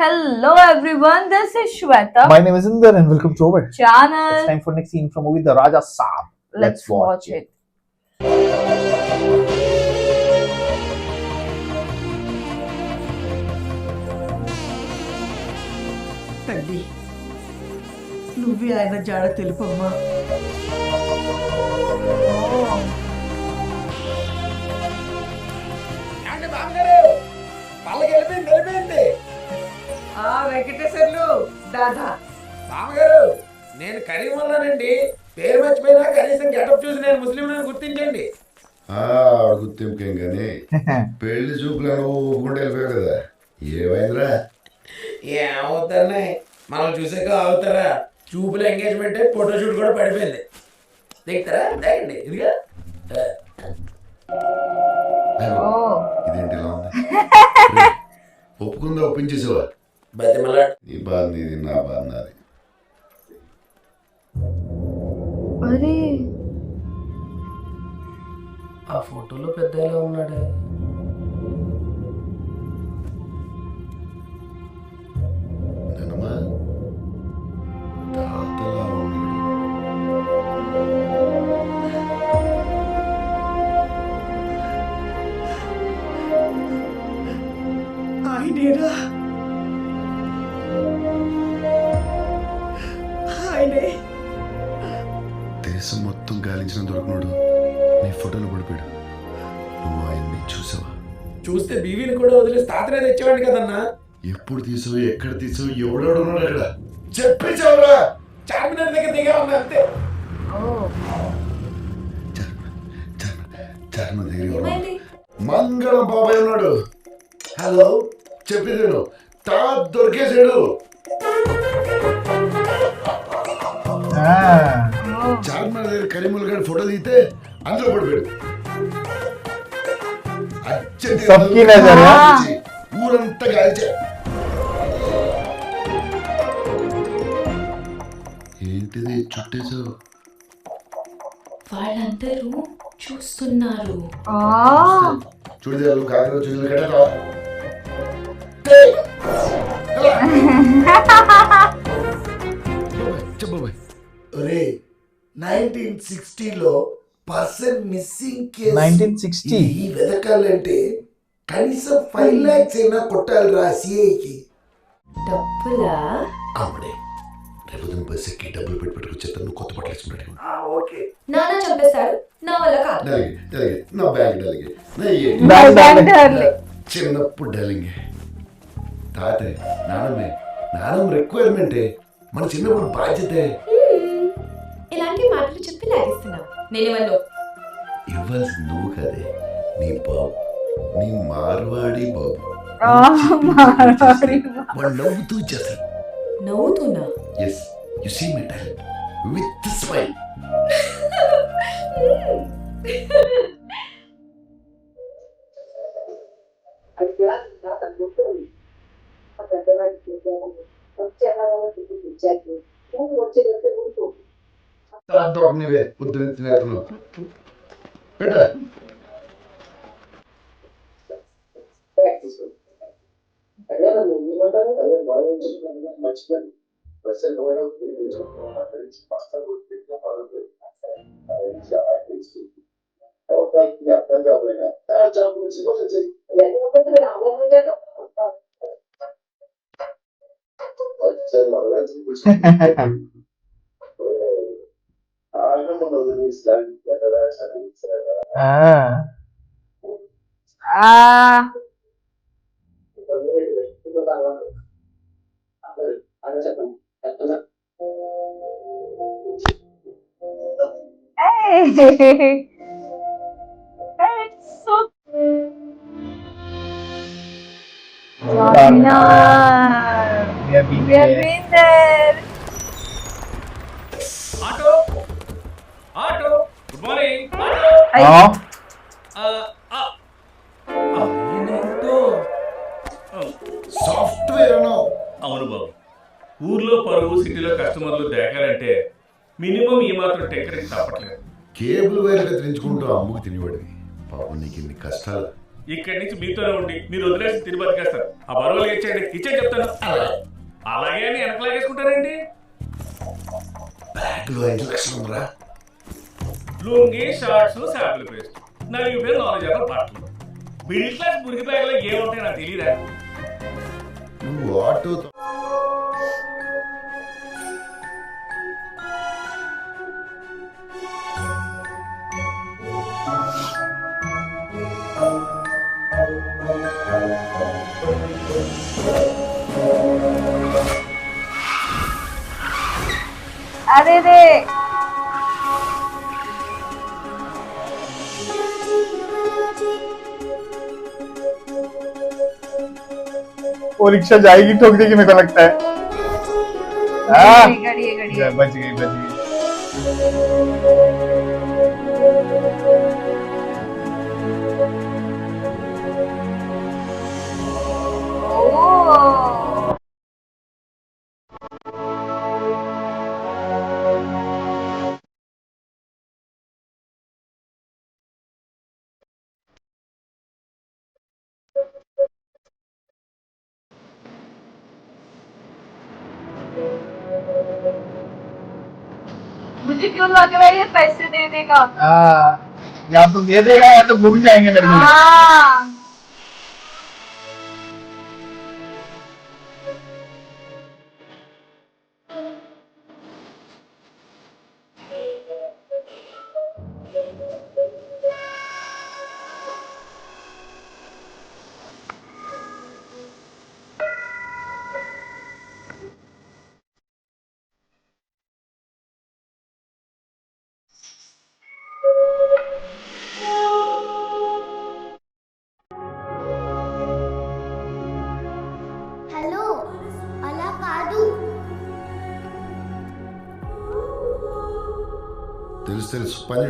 Hello everyone, this is Shweta. My name is Inder and welcome to our Channel. It's time for next scene from movie The Raja Saab. Let's watch it. తల్లి నువ్వే ఆయన జాడ తెలుపమ్మా. వెంకటేశ్వర్లు దాదా బామ్మగారు, నేను కరీం ఉన్నానండి. పేరు మర్చిపోయినా కనీసం గెటప్ చూసి నేను ముస్లిం గుర్తించండి. గుర్తింపేం కానీ పెళ్లి చూపులను ఊపుకుంటే వెళ్ళిపోయావు కదా, ఏమైందిరా? ఏమవుతారనే మనం చూసాక అవుతారా? చూపులు ఎంగేజ్మెంట్ ఫోటోషూట్ కూడా పడిపోయింది. దిగుతారా? దిగండి. ఇదిగా ఇదేంటి ఇలా ఉంది? ఒప్పుకుందా? ఒప్పించేసావా? బతిమలా నీ బాధ నీది, నా బాధ నాది. అరే ఆ ఫోటోలో పెద్ద ఎలా ఉన్నాడే. నానమ్మా, తాతలా ఉన్నాడు. ఆయనేరా? ఆయనే దేశం మొత్తం గాలించిన దొరకనుడు నీ ఫోటోలు పడిపోయాడు. నువ్వు ఆయన్ని చూసావా? చూస్తే బీవీని కూడా వదిలేసి తాతనే తెచ్చేవాడి కదన్నా. ఎప్పుడు తీసావు, ఎక్కడ తీసావు, ఎవడెవడున్నాడు అక్కడ చెప్పేసావురా? చార్మినార్ దగ్గర దిగా ఉన్నా అంతే. చార్మినార్ దగ్గర మంగళం బాబాయ్ ఉన్నాడు. హలో, చెప్పేది తాత దొరికేసాడు. చార్మినార్ దగ్గర కరీముల్ గారి ఫోటో తీస్తే అందులో పడిపోయాడు. सबकी नजर है। ఊరంతా గాల్చా. ఏంటిది చుట్టేసావు? వాళ్ళందరూ చూస్తున్నారు. చూడదు కాదు చూడదు కదా. చెప్పబాయ్. ఒరే, 1960లో పర్సన్ మిస్సింగ్ కేసు 1960 ఈ వెతకాలంటే కనీసం 5 lakhs అయినా కొట్టాలిరా సిఐకి. డబ్బులా? అప్పుడే రేపు బస్ ఎక్కి డబ్బులు పెట్టుకొచ్చేస్తాను. నువ్వు కొత్త బట్టలు వేసుకున్నాడు. ఓకే, నాన్న చంపేశాడు, నా వల్ల కాదు. నా బ్యాగ్ డలిగే చిన్నప్పుడు డలింగే. తాతే నానమ్మ రిక్వైర్మెంటే, మన చిన్నప్పుడు బాధ్యతే. ఇలాంటి మాటలు చెప్పి లాగిస్తున్నావు. నేనేమన్నా ఇవ్వాల్సింది నువ్వు కాదే, నీ బాబు, నీ మార్వాడి బాబు. వాడు నవ్వుతూ చేస్తాడు. నవ్వుతున్నా? Yes, you see my talent with smile. నువ్వే పొద్దున తినేస్తున్నావు. పెట్ట Hey. It's so Charminar. We have been We have been there. Auto auto, good morning. Software అన్నావు. అవును బాబు, ఊర్లో పరువు సిటీలో కస్టమర్లు దేకాలంటే మినిమం ఈ మాత్రం టెక్కరికి తప్పట్లేదు. కేబుల్ వైర్ కత్తిరించుకుంటూ అమ్ముకు తినేవాడివి. పాపం నీకు ఇన్ని కష్టాలు. ఇక్కడి నుంచి మీతోనే ఉండి మీరు వదిలేసి తిరిగి బతికేస్తారు. ఆ బరువులు ఇచ్చేయండి, ఇచ్చే చెప్తాను. అలాగే అని వెనకలాగేసుకుంటారండి. బ్యాగ్ లో 5 లక్షలు ఉందిరా. లుంగి, షార్ట్స్, శాంపుల్ పేస్ట్, 4 పేరు 4 జతల బట్టలు. మిడిల్ క్లాస్ మురికి బ్యాగ్లో ఏముంటాయి నాకు తెలియదా? నువ్వు ఆటో అరే రే वो रिक्शा जाएगी ठोक देगी मेरे को लगता है। गड़ी बच गई। ओ मुझे क्यों लग रहा है ये पैसे दे देगा? या तो दे देगा या तो घूम जाएंगे मेरे को। हाँ హలో అలా కాదు తెలుసు పని.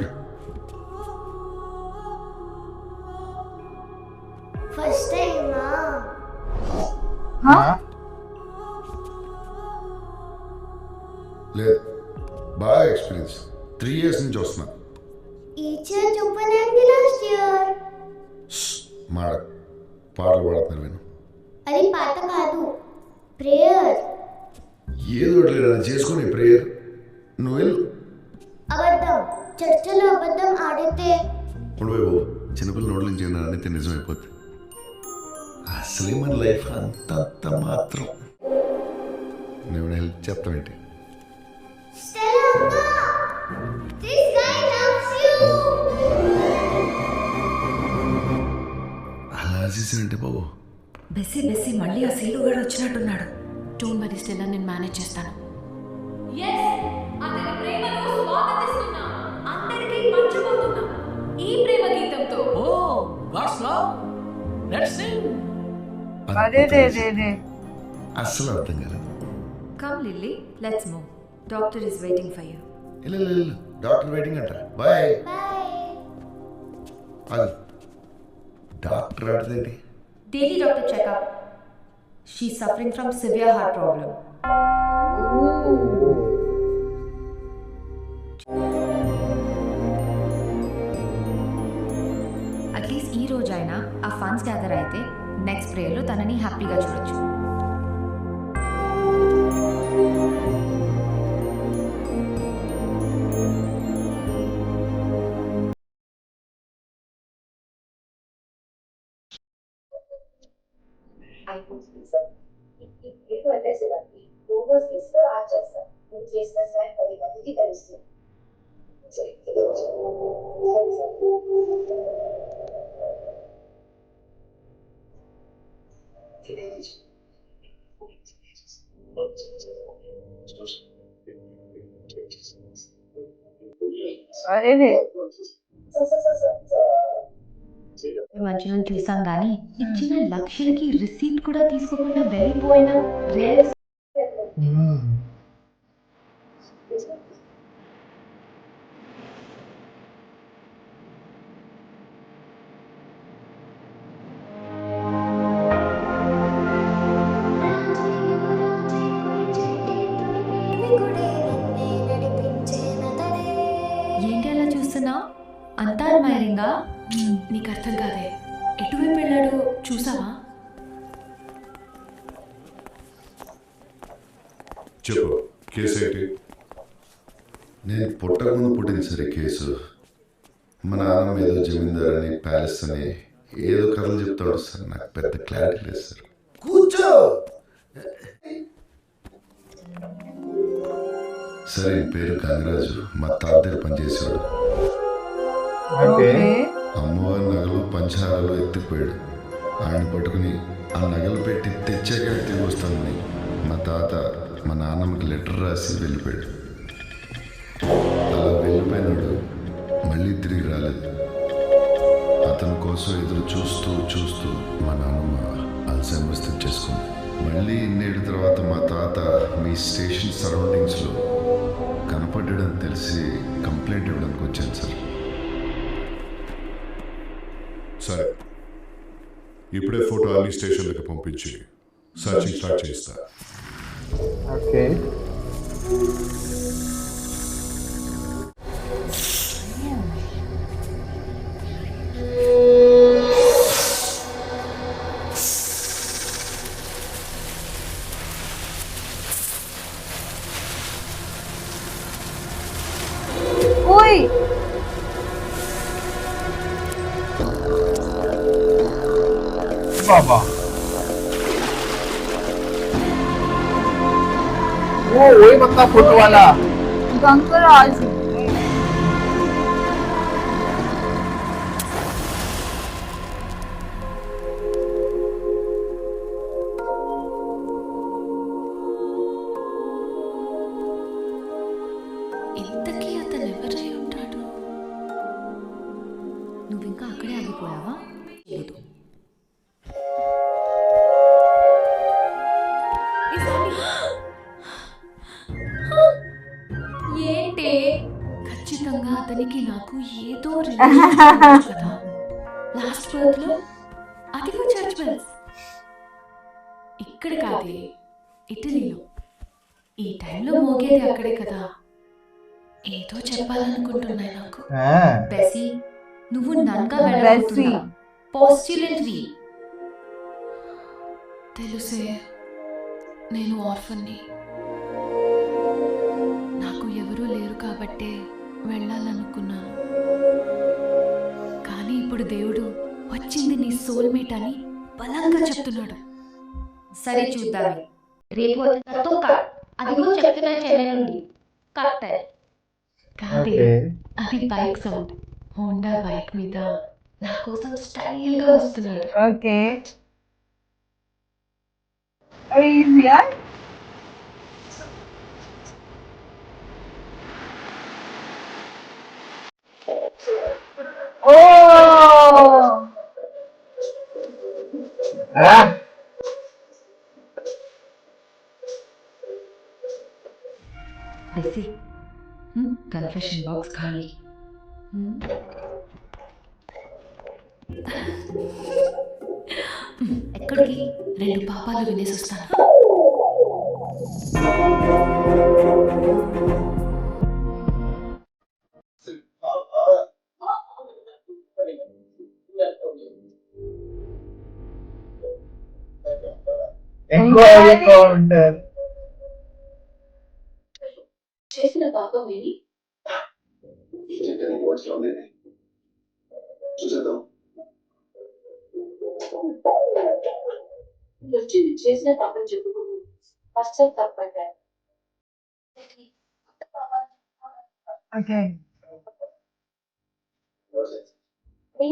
ఫస్ట్ టైమా हाँ లేదు, బాగా ఎక్స్పీరియన్స్. 3 years నుంచి వస్తున్నా. ఈచ్ ఇయర్ చూపనండి లాస్ట్ ఇయర్ మాడ పాటలు పాడుతున్నారు విను. అది పాట కాదు ప్రేయర్ ఏదో ఒకటి లేదు చేసుకుని ప్రేయర్. నువ్వు వెళ్ళు. అబద్ధం చర్చలో అబద్ధం ఆడితే ఉండిపోయి బాబు, చిన్నపిల్లల నోట్ల నుంచి అనేది నిజమైపోద్ది. అసలే మన లైఫ్ అంతంత మాత్రం. నేను హెల్ప్ చేస్తామేంటి? Stella this guy loves you అలా చేసినంటే బాబు. బెస్సి మళ్ళీ ఆ సీలుగాడు వచ్చినట్టున్నాడు. డోంట్ వరీ స్టెల్లా, నేను మేనేజ్ చేస్తాను. అతని ప్రేమను స్వాగతిస్తున్నా, అందరికీ పంచబోతున్నా ఈ ప్రేమ గీతంతో. अरे रे रे रे అస్సలు అర్థం కాలేదు. Come Lily, let's move. Doctor is waiting for you. వెళ్ళు, డాక్టర్ వెయిటింగ్ అంట. బాయ్. అది డాక్టర్ అడిదేంటి? Daily doctor checkup. She suffering from severe heart problem. At least ఈ రోజైనా ఆ ఫండ్స్ గ్యాదర్ అయితే నెక్స్ట్ ప్రేయర్లో తనని హ్యాపీగా చూడొచ్చు. अरे रे మధ్యలో చూసాం కానీ ఇచ్చిన లక్షలకి రిసీట్ కూడా తీసుకోకుండా వెళ్ళిపోయిన రేర్. ఏంటి అలా చూస్తున్నా? అంతా అడ్మైరింగా? నీకు అర్థం కాదే. ఎటు ఎటువైపు వెళ్ళాడో చూసావా? చెప్పు, కేసు ఏంటి? నేను పుట్టకముందు పుట్టింది సరే కేసు. మా నాన్న ఏదో జమీందార్ అని ప్యాలెస్ అని ఏదో కథలు చెప్తాడు సార్. నాకు పెద్ద క్లారిటీ లేదు సార్. కూర్చో. సరే, ఈయన పేరు గంగరాజు. మా తాత దగ్గర పనిచేసేవాడు. ఓకే. అమ్మవారి నగలు పంచహారాలు ఎత్తిపోయాడు. ఆయన పట్టుకుని ఆ నగలు పెట్టి తెచ్చాక తిరిగి వస్తానని మా తాత మా నాన్నమ్మకి లెటర్ రాసి వెళ్ళిపోయాడు. అలా వెళ్ళిపోయినాడు, మళ్ళీ తిరిగి రాలేదు. అతని కోసం ఎదురు చూస్తూ చూస్తూ మా నాన్నమ్మ అల్జైమర్స్ తెచ్చేసుకుంది. మళ్ళీ ఇన్నేళ్ళ తర్వాత మా తాత మీ స్టేషన్ సరౌండింగ్స్లో కనపడ్డాడని తెలిసి కంప్లైంట్ ఇవ్వడానికి వచ్చాను సార్. సరే, ఇప్పుడే ఫోటో అన్ని స్టేషన్లకు పంపించి సర్చింగ్ స్టార్ట్ చేస్తా. ఓకే. Uy! बाबा, वो वही बंदा फोटो वाला. गंगराज. ఇంతకీ అతను ఎవరై ఉంటాడు? నువ్వు ఇంకా అక్కడే ఆగిపోయావా? లేదు. ఏంటే? ఖచ్చితంగా అతనికి నాకు ఏదో రిలేషన్ కదా. లాస్ట్ బర్త్ లో అదిగో చర్చ్ బెల్స్. ఇక్కడ కాదే, ఇటలీలో. ఈ టైంలో మోగేది అక్కడే కదా. ఏదో చెప్పాలనుకుంటున్నా నాకు. బెసీ, నువ్వు నన్గా వెళ్ళబోతున్నా. పోస్టులెంట్వి. తెలుసే, నేను ఆర్ఫన్ని. నాకు ఎవరూ లేరు కాబట్టే వెళ్ళాలనుకున్నాను. కానీ ఇప్పుడు దేవుడు వచ్చింది నీ సోల్మేట్ అని బలంగా చెప్తున్నాడు. సరే చూద్దాం. రేపు అదిగో చెప్తున్నా చెల్లెలుండి కాదే, అది బైక్ సౌండ్. హోండా బైక్ మీద నా కోసం స్టైల్ గా వస్తున్నాడు. Okay. Are you here? Oh! Bessie, confession box ఖాళీ. ఎక్కడికి? 2 పాపాలు వినేసి వస్తాను. ఎక్కువ ఉంటారు. చేసిన పాపం విని చూసేద్దాం. వచ్చింది చేసిన పాపం చెప్పుకుని పశ్చాత్తాపడ్డాను. Okay.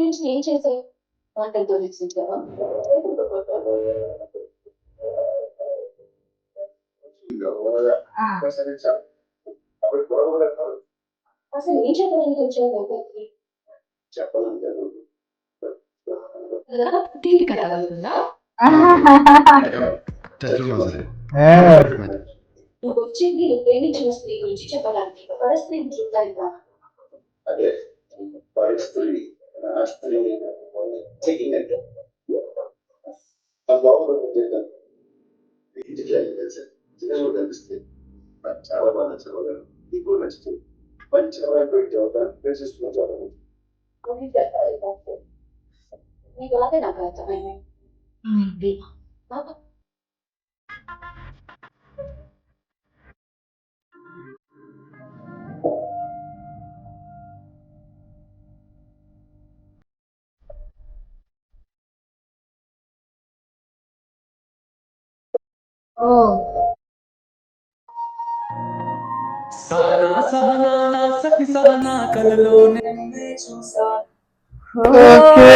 నుంచి ఏం చేసావు? వంటలతో రక్షించావా? అసలు ఏం చెప్పడానికి వచ్చావు? దీపిక తగలుతుందా? నువ్వు వచ్చింది నువ్వు ప్రేమించిన స్త్రీ గురించి చెప్పడానికి. పరిస్థితి చూద్దాం. అదే పరిస్థితి కనిపిస్తుంది. చాలా బాగా నచ్చగలను. నీకు నచ్చుతుంది. మంచి పెట్టి అవుతాను. Maybe. Oh. ओके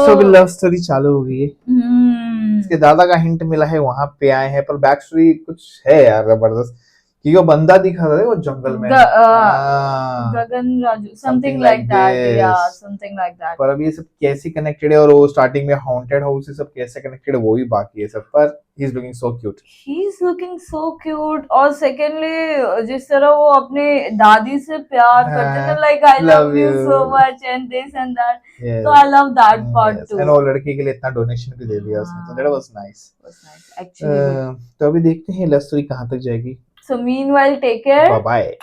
सो अभी लव स्टोरी चालू हो गई है। Hmm. इसके दादा का हिंट मिला है, वहां पे आए हैं, पर बैक स्टोरी कुछ है यार जबरदस्त, कि वो बंदा दिखा रहा है वो जंगल में। हाँ। Gagan Raju, Something something like like that. Yeah, this. something like that. पर अभी ये सब कैसे कनेक्टेड है, और वो स्टार्टिंग में हॉन्टेड हाउस, ये सब कैसे कनेक्टेड है वो भी बाकी है सब, पर he is looking so cute. He's looking so cute. और secondly, जिस तरह वो अपने दादी से प्यार करते थे, like I love you so much and this and that. Yes. So I love that part too. And वो लड़के के लिए इतना डोनेशन भी दे दिया उसने, तो that was nice. Was nice. Actually good. तो अभी देखते हैं लव स्टोरी कहाँ तक जाएगी। So meanwhile, take care. Bye bye.